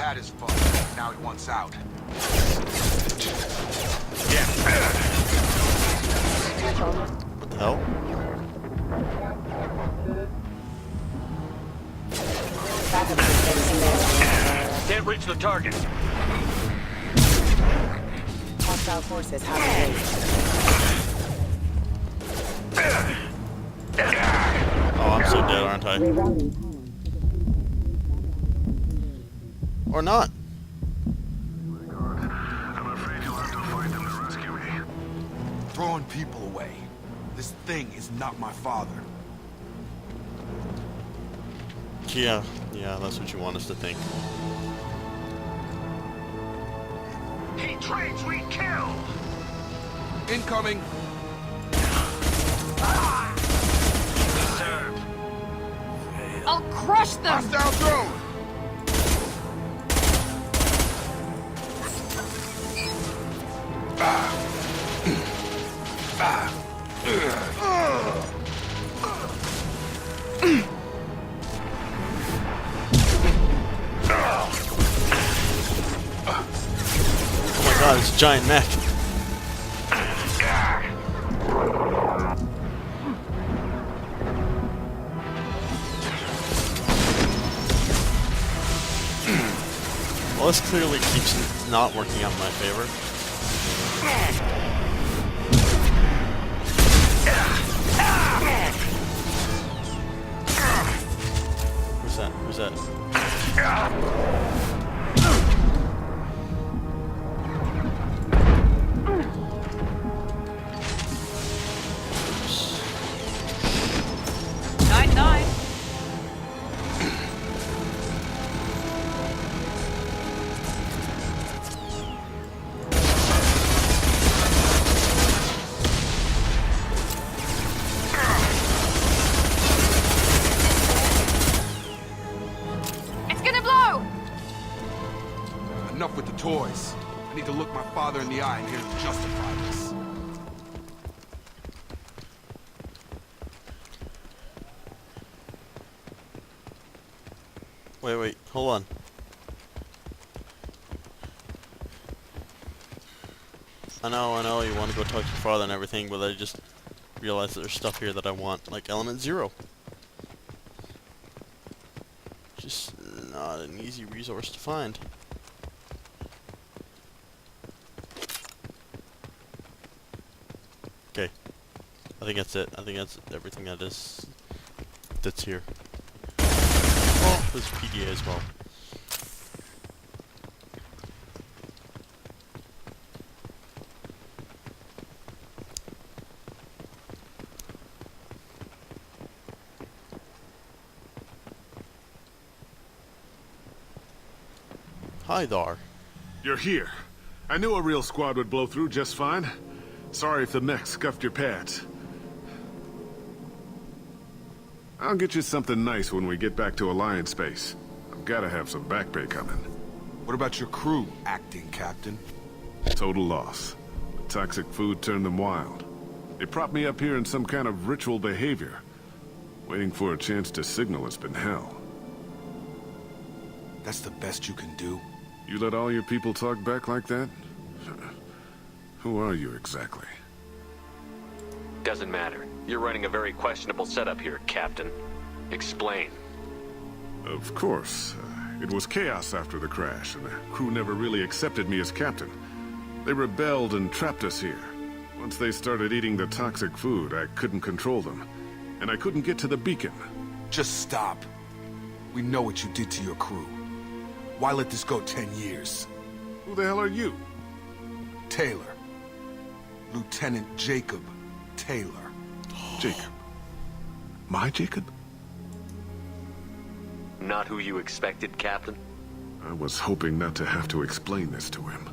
had his fun. Now he wants out. Yeah. What the hell? Can't reach the target. Hostile forces have engaged. Oh, I'm so dead, aren't I? Or not. I'm afraid you'll have to fight them to rescue me. Throwing people away. This thing is not my father. Yeah, that's what you want us to think. He trains, we kill! Incoming! Served. I'll crush them! Hostile drone! Oh my god, it's a giant mech. Well, this clearly keeps not working out in my favor. Who's that? Who's that? Nine. It's gonna blow! Enough with the toys. I need to look my father in the eye and get him to justify this. Wait, hold on. I know, you want to go talk to your father and everything, but I just realized there's stuff here that I want, like Element 0. Just not an easy resource to find. Okay. I think that's it. I think that's everything that's here. Oh, there's PDA as well. Hi there. You're here. I knew a real squad would blow through just fine. Sorry if the mech scuffed your pads. I'll get you something nice when we get back to Alliance space. I've gotta have some back pay coming. What about your crew, acting captain? Total loss. The toxic food turned them wild. They propped me up here in some kind of ritual behavior. Waiting for a chance to signal has been hell. That's the best you can do? You let all your people talk back like that? Who are you exactly? Doesn't matter. You're running a very questionable setup here, Captain. Explain. Of course. It was chaos after the crash, and the crew never really accepted me as captain. They rebelled and trapped us here. Once they started eating the toxic food, I couldn't control them. And I couldn't get to the beacon. Just stop. We know what you did to your crew. Why let this go 10 years? Who the hell are you? Taylor. Lieutenant Jacob Taylor. Jacob. My Jacob? Not who you expected, Captain? I was hoping not to have to explain this to him.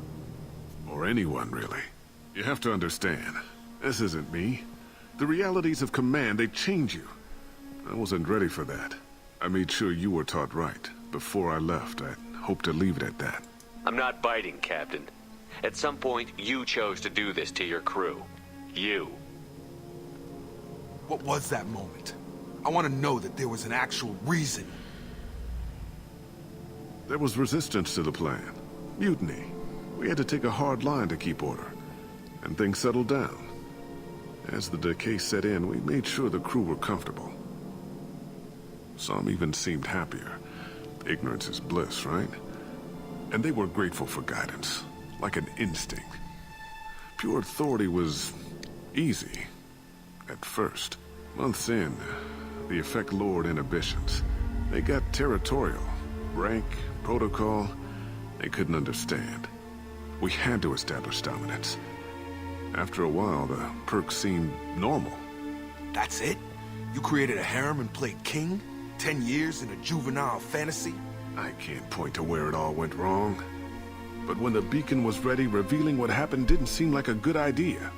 Or anyone, really. You have to understand, this isn't me. The realities of command, they change you. I wasn't ready for that. I made sure you were taught right. Before I left, I hoped to leave it at that. I'm not biting, Captain. At some point, you chose to do this to your crew. You. What was that moment? I want to know that there was an actual reason. There was resistance to the plan. Mutiny. We had to take a hard line to keep order. And things settled down. As the decay set in, we made sure the crew were comfortable. Some even seemed happier. Ignorance is bliss, right? And they were grateful for guidance, like an instinct. Pure authority was easy, at first. Months in, the effect lowered inhibitions. They got territorial. Rank, protocol, they couldn't understand. We had to establish dominance. After a while, the perks seemed normal. That's it? You created a harem and played king? 10 years in a juvenile fantasy? I can't point to where it all went wrong. But when the beacon was ready, revealing what happened didn't seem like a good idea.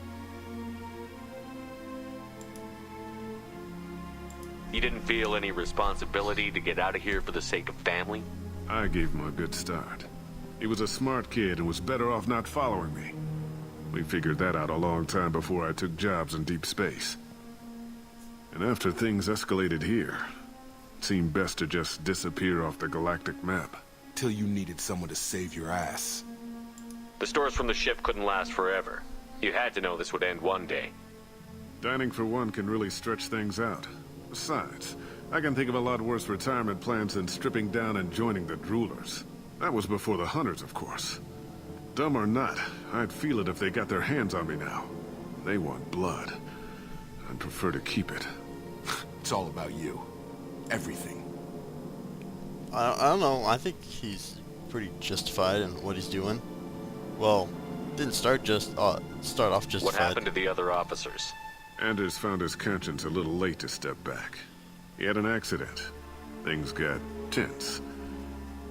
You didn't feel any responsibility to get out of here for the sake of family? I gave him a good start. He was a smart kid and was better off not following me. We figured that out a long time before I took jobs in deep space. And after things escalated here, it seemed best to just disappear off the galactic map. Till you needed someone to save your ass. The stores from the ship couldn't last forever. You had to know this would end one day. Dining for one can really stretch things out. Besides, I can think of a lot worse retirement plans than stripping down and joining the droolers. That was before the hunters, of course. Dumb or not, I'd feel it if they got their hands on me now. They want blood. I'd prefer to keep it. It's all about you. Everything. I don't know. I think he's pretty justified in what he's doing. Well, didn't start off justified. What happened to the other officers? Anders found his conscience a little late to step back. He had an accident. Things got tense.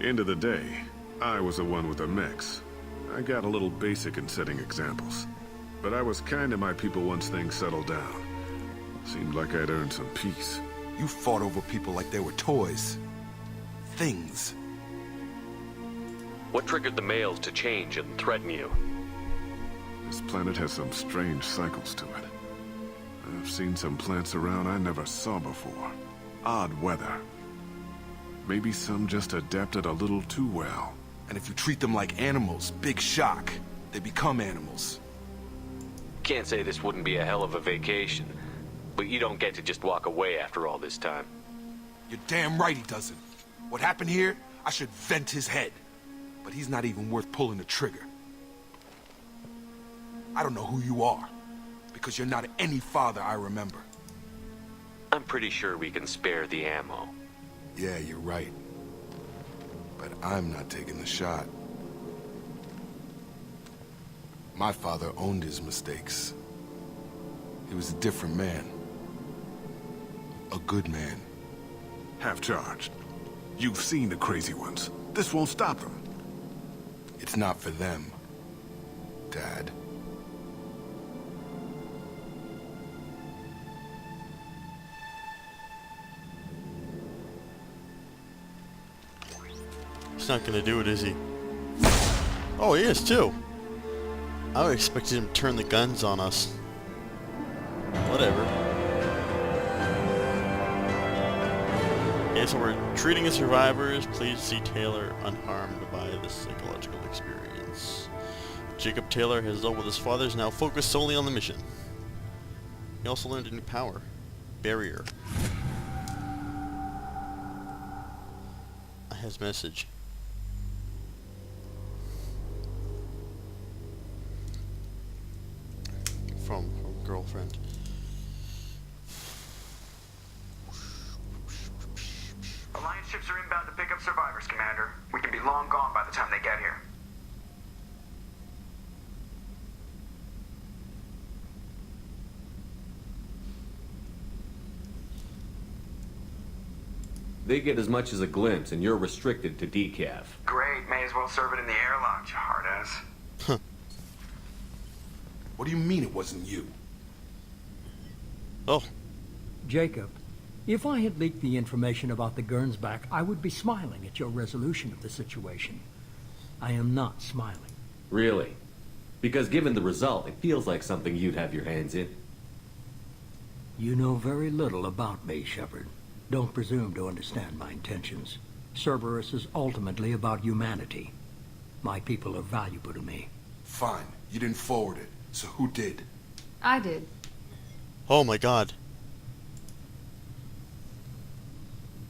End of the day, I was the one with the mechs. I got a little basic in setting examples. But I was kind to my people once things settled down. Seemed like I'd earned some peace. You fought over people like they were toys. Things. What triggered the males to change and threaten you? This planet has some strange cycles to it. I've seen some plants around I never saw before. Odd weather. Maybe some just adapted a little too well. And if you treat them like animals, big shock. They become animals. Can't say this wouldn't be a hell of a vacation, but you don't get to just walk away after all this time. You're damn right he doesn't. What happened here, I should vent his head. But he's not even worth pulling the trigger. I don't know who you are, because you're not any father I remember. I'm pretty sure we can spare the ammo. Yeah, you're right. But I'm not taking the shot. My father owned his mistakes. He was a different man. A good man. Half-charged. You've seen the crazy ones. This won't stop them. It's not for them, Dad. He's not gonna do it, is he? Oh, he is too. I would expect him to turn the guns on us. Whatever. Okay, so we're treating as survivors. Please see Taylor unharmed by this psychological experience. Jacob Taylor has dealt with his father, is now focused solely on the mission. He also learned a new power. Barrier. His message. From girlfriend. Alliance ships are inbound to pick up survivors, Commander. We can be long gone by the time they get here. They get as much as a glimpse, and you're restricted to decaf. Great, may as well serve it in the airlock, you hard ass. What do you mean it wasn't you? Oh. Jacob, if I had leaked the information about the Gernsback, I would be smiling at your resolution of the situation. I am not smiling. Really? Because given the result, it feels like something you'd have your hands in. You know very little about me, Shepard. Don't presume to understand my intentions. Cerberus is ultimately about humanity. My people are valuable to me. Fine. You didn't forward it. So who did? I did. Oh my god.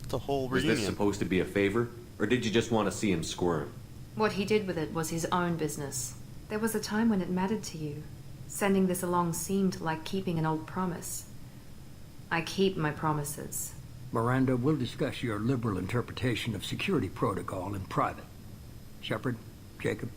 The whole Was reunion. this supposed to be a favor? Or did you just want to see him squirm? What he did with it was his own business. There was a time when it mattered to you. Sending this along seemed like keeping an old promise. I keep my promises. Miranda, we'll discuss your liberal interpretation of security protocol in private. Shepard, Jacob,